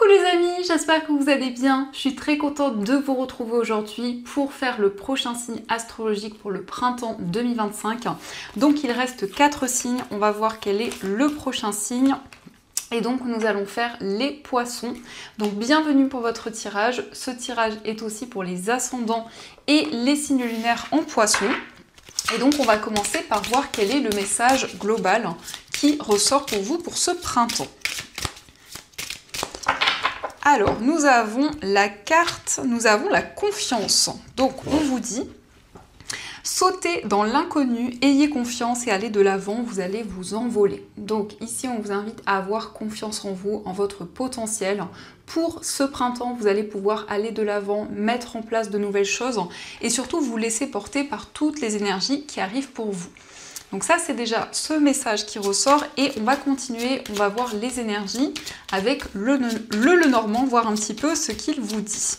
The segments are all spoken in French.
les amis, j'espère que vous allez bien. Je suis très contente de vous retrouver aujourd'hui pour faire le prochain signe astrologique pour le printemps 2025. Donc il reste 4 signes, on va voir quel est le prochain signe. Et donc nous allons faire les poissons. Donc bienvenue pour votre tirage. Ce tirage est aussi pour les ascendants et les signes lunaires en poissons. Et donc on va commencer par voir quel est le message global qui ressort pour vous pour ce printemps. Alors, nous avons la carte, nous avons la confiance. Donc, on vous dit, sautez dans l'inconnu, ayez confiance et allez de l'avant, vous allez vous envoler. Donc, ici, on vous invite à avoir confiance en vous, en votre potentiel. Pour ce printemps, vous allez pouvoir aller de l'avant, mettre en place de nouvelles choses et surtout vous laisser porter par toutes les énergies qui arrivent pour vous. Donc ça, c'est déjà ce message qui ressort et on va continuer, on va voir les énergies avec le Lenormand, voir un petit peu ce qu'il vous dit.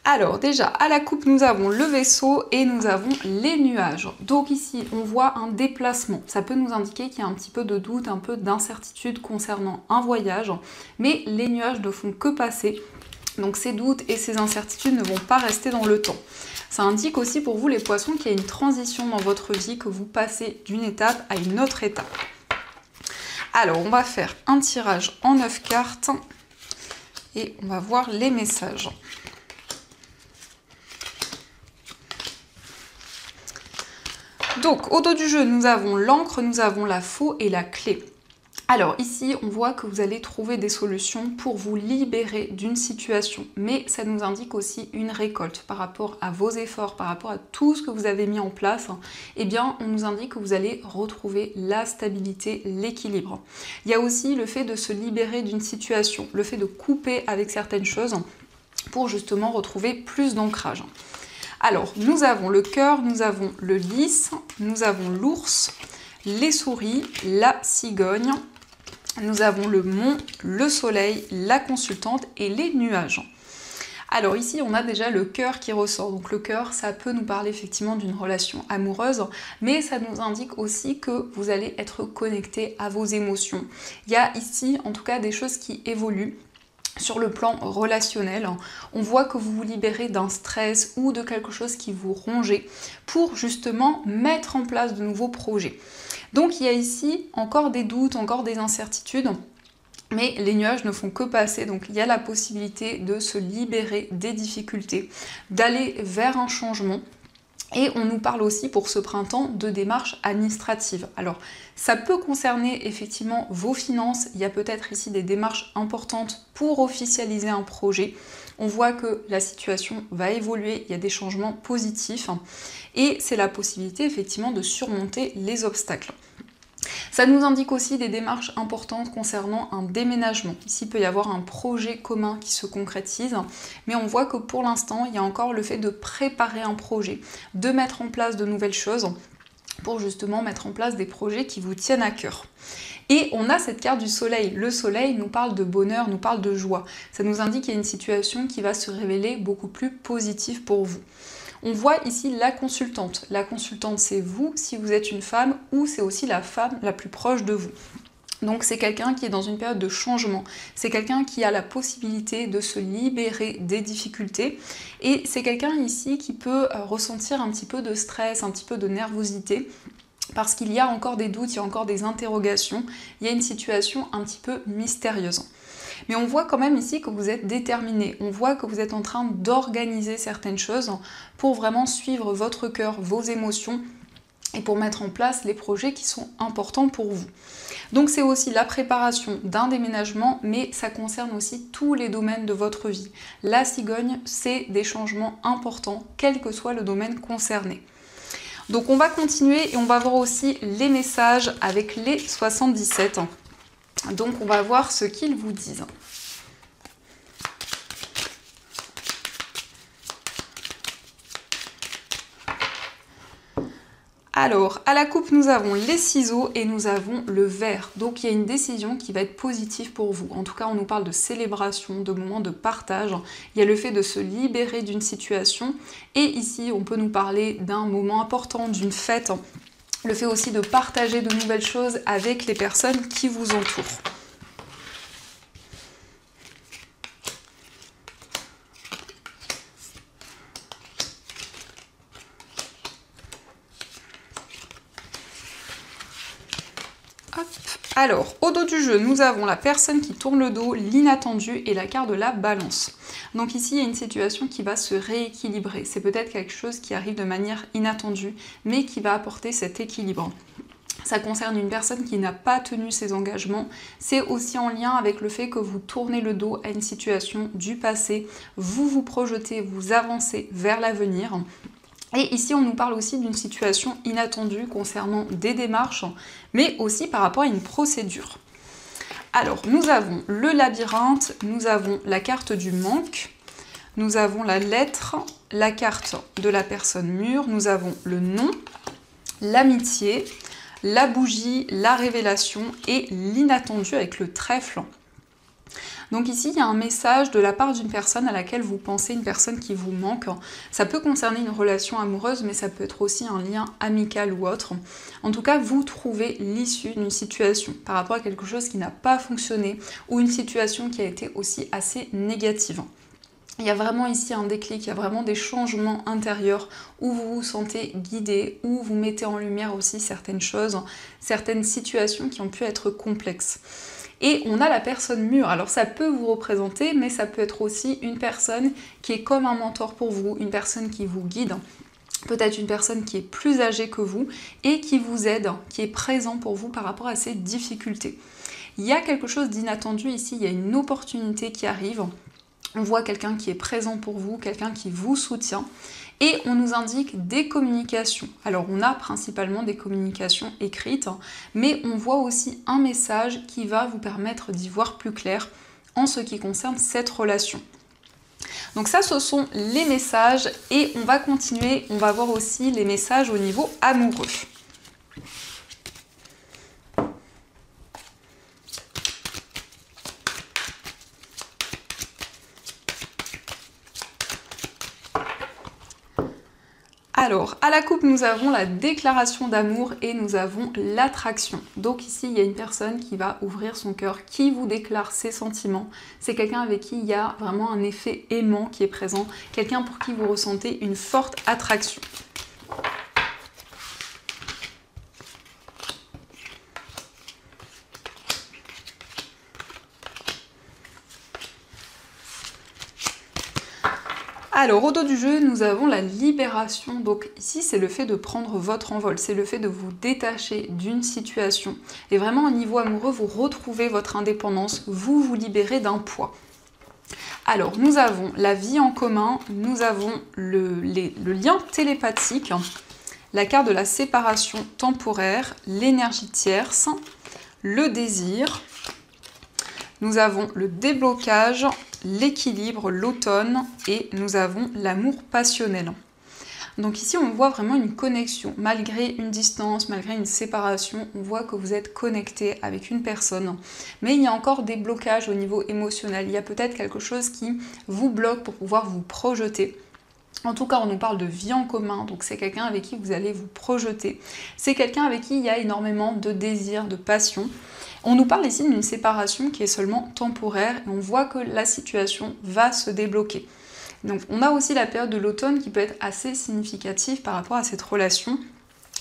Alors déjà, à la coupe, nous avons le vaisseau et nous avons les nuages. Donc ici, on voit un déplacement. Ça peut nous indiquer qu'il y a un petit peu de doute, un peu d'incertitude concernant un voyage, mais les nuages ne font que passer. Donc ces doutes et ces incertitudes ne vont pas rester dans le temps. Ça indique aussi pour vous les poissons qu'il y a une transition dans votre vie, que vous passez d'une étape à une autre étape. Alors on va faire un tirage en 9 cartes et on va voir les messages. Donc au dos du jeu, nous avons l'encre, nous avons la faux et la clé. Alors ici, on voit que vous allez trouver des solutions pour vous libérer d'une situation, mais ça nous indique aussi une récolte par rapport à vos efforts, par rapport à tout ce que vous avez mis en place. Eh bien, on nous indique que vous allez retrouver la stabilité, l'équilibre. Il y a aussi le fait de se libérer d'une situation, le fait de couper avec certaines choses pour justement retrouver plus d'ancrage. Alors, nous avons le cœur, nous avons le lys, nous avons l'ours, les souris, la cigogne. Nous avons le mont, le soleil, la consultante et les nuages. Alors ici, on a déjà le cœur qui ressort. Donc le cœur, ça peut nous parler effectivement d'une relation amoureuse, mais ça nous indique aussi que vous allez être connecté à vos émotions. Il y a ici, en tout cas, des choses qui évoluent. Sur le plan relationnel, on voit que vous vous libérez d'un stress ou de quelque chose qui vous rongeait pour justement mettre en place de nouveaux projets. Donc il y a ici encore des doutes, encore des incertitudes, mais les nuages ne font que passer, donc il y a la possibilité de se libérer des difficultés, d'aller vers un changement. Et on nous parle aussi pour ce printemps de démarches administratives. Alors ça peut concerner effectivement vos finances, il y a peut-être ici des démarches importantes pour officialiser un projet. On voit que la situation va évoluer, il y a des changements positifs et c'est la possibilité effectivement de surmonter les obstacles. Ça nous indique aussi des démarches importantes concernant un déménagement. Ici, il peut y avoir un projet commun qui se concrétise, mais on voit que pour l'instant, il y a encore le fait de préparer un projet, de mettre en place de nouvelles choses pour justement mettre en place des projets qui vous tiennent à cœur. Et on a cette carte du soleil. Le soleil nous parle de bonheur, nous parle de joie. Ça nous indique qu'il y a une situation qui va se révéler beaucoup plus positive pour vous. On voit ici la consultante. La consultante, c'est vous, si vous êtes une femme, ou c'est aussi la femme la plus proche de vous. Donc c'est quelqu'un qui est dans une période de changement. C'est quelqu'un qui a la possibilité de se libérer des difficultés. Et c'est quelqu'un ici qui peut ressentir un petit peu de stress, un petit peu de nervosité. Parce qu'il y a encore des doutes, il y a encore des interrogations. Il y a une situation un petit peu mystérieuse. Mais on voit quand même ici que vous êtes déterminé, on voit que vous êtes en train d'organiser certaines choses pour vraiment suivre votre cœur, vos émotions et pour mettre en place les projets qui sont importants pour vous. Donc c'est aussi la préparation d'un déménagement, mais ça concerne aussi tous les domaines de votre vie. La cigogne, c'est des changements importants, quel que soit le domaine concerné. Donc on va continuer et on va voir aussi les messages avec les 77. Donc on va voir ce qu'ils vous disent. Alors, à la coupe, nous avons les ciseaux et nous avons le verre. Donc il y a une décision qui va être positive pour vous. En tout cas, on nous parle de célébration, de moments de partage. Il y a le fait de se libérer d'une situation. Et ici, on peut nous parler d'un moment important, d'une fête. Le fait aussi de partager de nouvelles choses avec les personnes qui vous entourent. Alors, au dos du jeu, nous avons la personne qui tourne le dos, l'inattendu et la carte de la balance. Donc ici, il y a une situation qui va se rééquilibrer. C'est peut-être quelque chose qui arrive de manière inattendue, mais qui va apporter cet équilibre. Ça concerne une personne qui n'a pas tenu ses engagements. C'est aussi en lien avec le fait que vous tournez le dos à une situation du passé. Vous vous projetez, vous avancez vers l'avenir. Et ici, on nous parle aussi d'une situation inattendue concernant des démarches, mais aussi par rapport à une procédure. Alors, nous avons le labyrinthe, nous avons la carte du manque, nous avons la lettre, la carte de la personne mûre, nous avons le nom, l'amitié, la bougie, la révélation et l'inattendu avec le trèfle. Donc ici, il y a un message de la part d'une personne à laquelle vous pensez, une personne qui vous manque. Ça peut concerner une relation amoureuse, mais ça peut être aussi un lien amical ou autre. En tout cas, vous trouvez l'issue d'une situation par rapport à quelque chose qui n'a pas fonctionné ou une situation qui a été aussi assez négative. Il y a vraiment ici un déclic, il y a vraiment des changements intérieurs où vous vous sentez guidé, où vous mettez en lumière aussi certaines choses, certaines situations qui ont pu être complexes. Et on a la personne mûre. Alors ça peut vous représenter, mais ça peut être aussi une personne qui est comme un mentor pour vous, une personne qui vous guide, peut-être une personne qui est plus âgée que vous et qui vous aide, qui est présent pour vous par rapport à ces difficultés. Il y a quelque chose d'inattendu ici, il y a une opportunité qui arrive. On voit quelqu'un qui est présent pour vous, quelqu'un qui vous soutient. Et on nous indique des communications. Alors on a principalement des communications écrites, mais on voit aussi un message qui va vous permettre d'y voir plus clair en ce qui concerne cette relation. Donc ça, ce sont les messages et on va continuer, on va voir aussi les messages au niveau amoureux. Alors, à la coupe, nous avons la déclaration d'amour et nous avons l'attraction. Donc ici, il y a une personne qui va ouvrir son cœur, qui vous déclare ses sentiments. C'est quelqu'un avec qui il y a vraiment un effet aimant qui est présent, quelqu'un pour qui vous ressentez une forte attraction. Alors, au dos du jeu, nous avons la libération. Donc ici, c'est le fait de prendre votre envol, c'est le fait de vous détacher d'une situation. Et vraiment, au niveau amoureux, vous retrouvez votre indépendance, vous vous libérez d'un poids. Alors, nous avons la vie en commun, nous avons le lien télépathique, la carte de la séparation temporaire, l'énergie tierce, le désir. Nous avons le déblocage, l'équilibre, l'automne et nous avons l'amour passionnel. Donc ici, on voit vraiment une connexion. Malgré une distance, malgré une séparation, on voit que vous êtes connecté avec une personne. Mais il y a encore des blocages au niveau émotionnel. Il y a peut-être quelque chose qui vous bloque pour pouvoir vous projeter. En tout cas, on nous parle de vie en commun, donc c'est quelqu'un avec qui vous allez vous projeter. C'est quelqu'un avec qui il y a énormément de désir, de passion. On nous parle ici d'une séparation qui est seulement temporaire et on voit que la situation va se débloquer. Donc on a aussi la période de l'automne qui peut être assez significative par rapport à cette relation,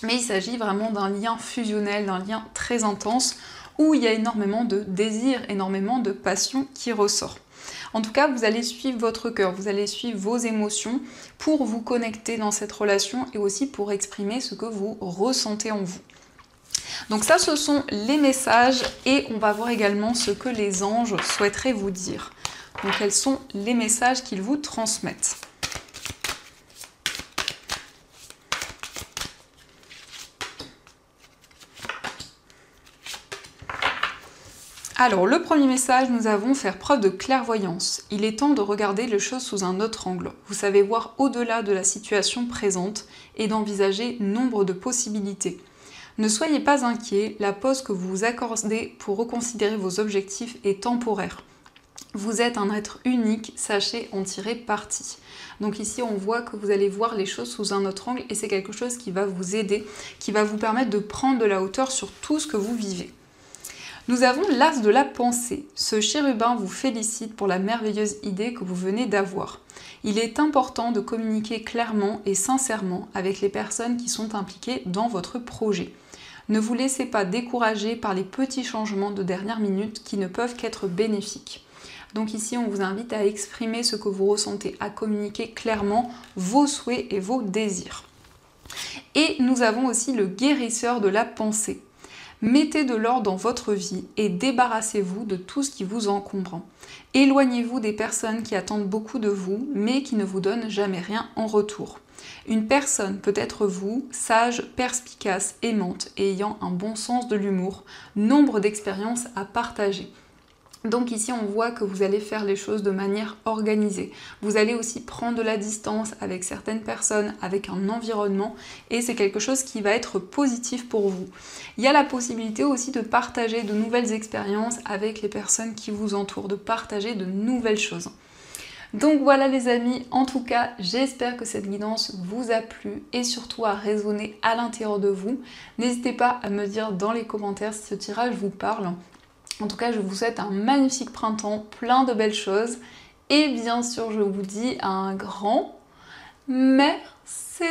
mais il s'agit vraiment d'un lien fusionnel, d'un lien très intense où il y a énormément de désir, énormément de passion qui ressort. En tout cas, vous allez suivre votre cœur, vous allez suivre vos émotions pour vous connecter dans cette relation et aussi pour exprimer ce que vous ressentez en vous. Donc ça, ce sont les messages et on va voir également ce que les anges souhaiteraient vous dire. Donc quels sont les messages qu'ils vous transmettent. Alors, le premier message, nous avons faire preuve de clairvoyance. Il est temps de regarder les choses sous un autre angle. Vous savez voir au-delà de la situation présente et d'envisager nombre de possibilités. Ne soyez pas inquiets, la pause que vous vous accordez pour reconsidérer vos objectifs est temporaire. Vous êtes un être unique, sachez en tirer parti. Donc ici, on voit que vous allez voir les choses sous un autre angle et c'est quelque chose qui va vous aider, qui va vous permettre de prendre de la hauteur sur tout ce que vous vivez. Nous avons l'as de la pensée. Ce chérubin vous félicite pour la merveilleuse idée que vous venez d'avoir. Il est important de communiquer clairement et sincèrement avec les personnes qui sont impliquées dans votre projet. Ne vous laissez pas décourager par les petits changements de dernière minute qui ne peuvent qu'être bénéfiques. Donc ici, on vous invite à exprimer ce que vous ressentez, à communiquer clairement vos souhaits et vos désirs. Et nous avons aussi le guérisseur de la pensée. Mettez de l'ordre dans votre vie et débarrassez-vous de tout ce qui vous encombre. Éloignez-vous des personnes qui attendent beaucoup de vous, mais qui ne vous donnent jamais rien en retour. Une personne peut être vous, sage, perspicace, aimante et ayant un bon sens de l'humour, nombre d'expériences à partager. Donc ici, on voit que vous allez faire les choses de manière organisée. Vous allez aussi prendre de la distance avec certaines personnes, avec un environnement, et c'est quelque chose qui va être positif pour vous. Il y a la possibilité aussi de partager de nouvelles expériences avec les personnes qui vous entourent, de partager de nouvelles choses. Donc voilà les amis, en tout cas, j'espère que cette guidance vous a plu et surtout a résonné à l'intérieur de vous. N'hésitez pas à me dire dans les commentaires si ce tirage vous parle. En tout cas, je vous souhaite un magnifique printemps, plein de belles choses. Et bien sûr, je vous dis un grand merci.